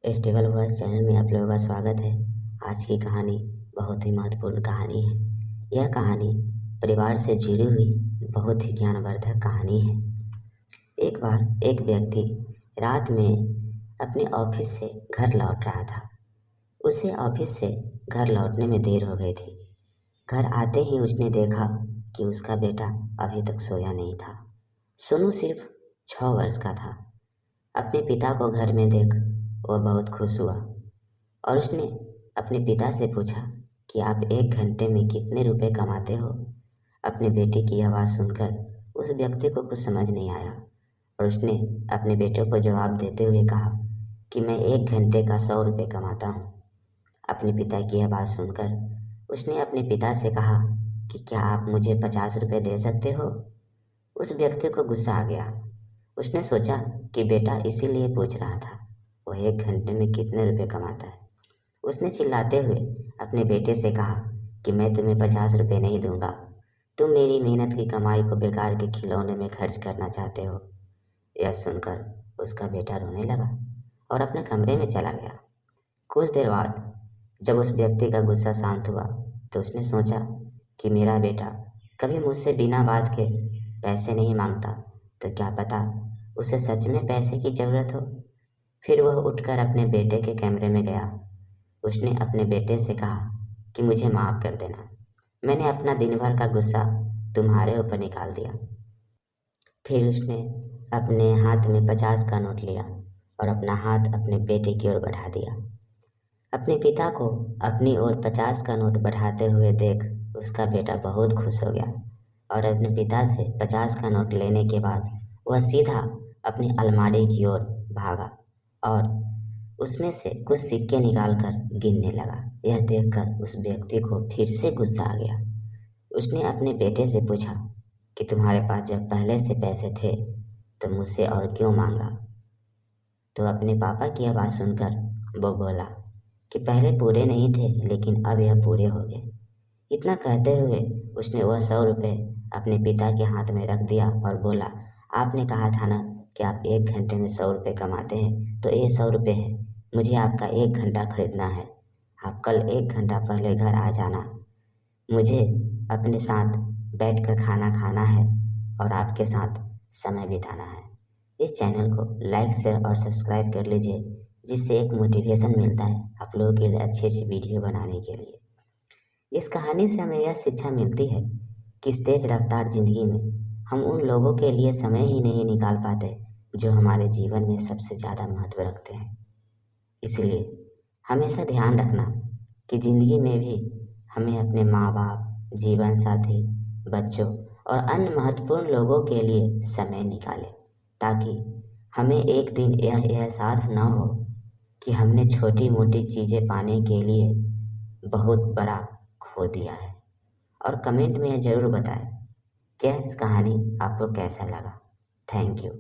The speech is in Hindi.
स्टेबल वॉइस चैनल में आप लोगों का स्वागत है। आज की कहानी बहुत ही महत्वपूर्ण कहानी है। यह कहानी परिवार से जुड़ी हुई बहुत ही ज्ञानवर्धक कहानी है। एक बार एक व्यक्ति रात में अपने ऑफिस से घर लौट रहा था। उसे ऑफिस से घर लौटने में देर हो गई थी। घर आते ही उसने देखा कि उसका बेटा अभी तक सोया नहीं था। सोनू सिर्फ 6 वर्ष का था। अपने पिता को घर में देख वह बहुत खुश हुआ और उसने अपने पिता से पूछा कि आप 1 घंटे में कितने रुपए कमाते हो। अपने बेटे की आवाज़ सुनकर उस व्यक्ति को कुछ समझ नहीं आया और उसने अपने बेटे को जवाब देते हुए कहा कि मैं 1 घंटे का 100 रुपये कमाता हूँ। अपने पिता की आवाज़ सुनकर उसने अपने पिता से कहा कि क्या आप मुझे 50 रुपये दे सकते हो। उस व्यक्ति को गुस्सा आ गया। उसने सोचा कि बेटा इसीलिए पूछ रहा था वह 1 घंटे में कितने रुपए कमाता है। उसने चिल्लाते हुए अपने बेटे से कहा कि मैं तुम्हें 50 रुपये नहीं दूंगा। तुम मेरी मेहनत की कमाई को बेकार के खिलौने में खर्च करना चाहते हो। यह सुनकर उसका बेटा रोने लगा और अपने कमरे में चला गया। कुछ देर बाद जब उस व्यक्ति का गुस्सा शांत हुआ तो उसने सोचा कि मेरा बेटा कभी मुझसे बिना बात के पैसे नहीं मांगता, तो क्या पता उसे सच में पैसे की ज़रूरत हो। फिर वह उठकर अपने बेटे के कमरे में गया। उसने अपने बेटे से कहा कि मुझे माफ़ कर देना, मैंने अपना दिन भर का गुस्सा तुम्हारे ऊपर निकाल दिया। फिर उसने अपने हाथ में 50 का नोट लिया और अपना हाथ अपने बेटे की ओर बढ़ा दिया। अपने पिता को अपनी ओर 50 का नोट बढ़ाते हुए देख उसका बेटा बहुत खुश हो गया और अपने पिता से 50 का नोट लेने के बाद वह सीधा अपनी अलमारी की ओर भागा और उसमें से कुछ सिक्के निकालकर गिनने लगा। यह देखकर उस व्यक्ति को फिर से गुस्सा आ गया। उसने अपने बेटे से पूछा कि तुम्हारे पास जब पहले से पैसे थे तो मुझसे और क्यों मांगा। तो अपने पापा की आवाज़ सुनकर वो बोला कि पहले पूरे नहीं थे लेकिन अब यह पूरे हो गए। इतना कहते हुए उसने वह 100 रुपये अपने पिता के हाथ में रख दिया और बोला, आपने कहा था ना कि आप 1 घंटे में 100 रुपये कमाते हैं, तो ये 100 रुपये है। मुझे आपका 1 घंटा खरीदना है। आप कल 1 घंटा पहले घर आ जाना। मुझे अपने साथ बैठकर खाना खाना है और आपके साथ समय बिताना है। इस चैनल को लाइक शेयर और सब्सक्राइब कर लीजिए, जिससे एक मोटिवेशन मिलता है आप लोगों के लिए अच्छी अच्छी वीडियो बनाने के लिए। इस कहानी से हमें यह शिक्षा मिलती है कि इस तेज रफ्तार ज़िंदगी में हम उन लोगों के लिए समय ही नहीं निकाल पाते जो हमारे जीवन में सबसे ज़्यादा महत्व रखते हैं। इसलिए हमेशा ध्यान रखना कि ज़िंदगी में भी हमें अपने माँ बाप, जीवन साथी, बच्चों और अन्य महत्वपूर्ण लोगों के लिए समय निकालें, ताकि हमें एक दिन यह एहसास न हो कि हमने छोटी मोटी चीज़ें पाने के लिए बहुत बड़ा खो दिया है। और कमेंट में ज़रूर बताएं क्या इस कहानी आपको कैसा लगा। Thank you.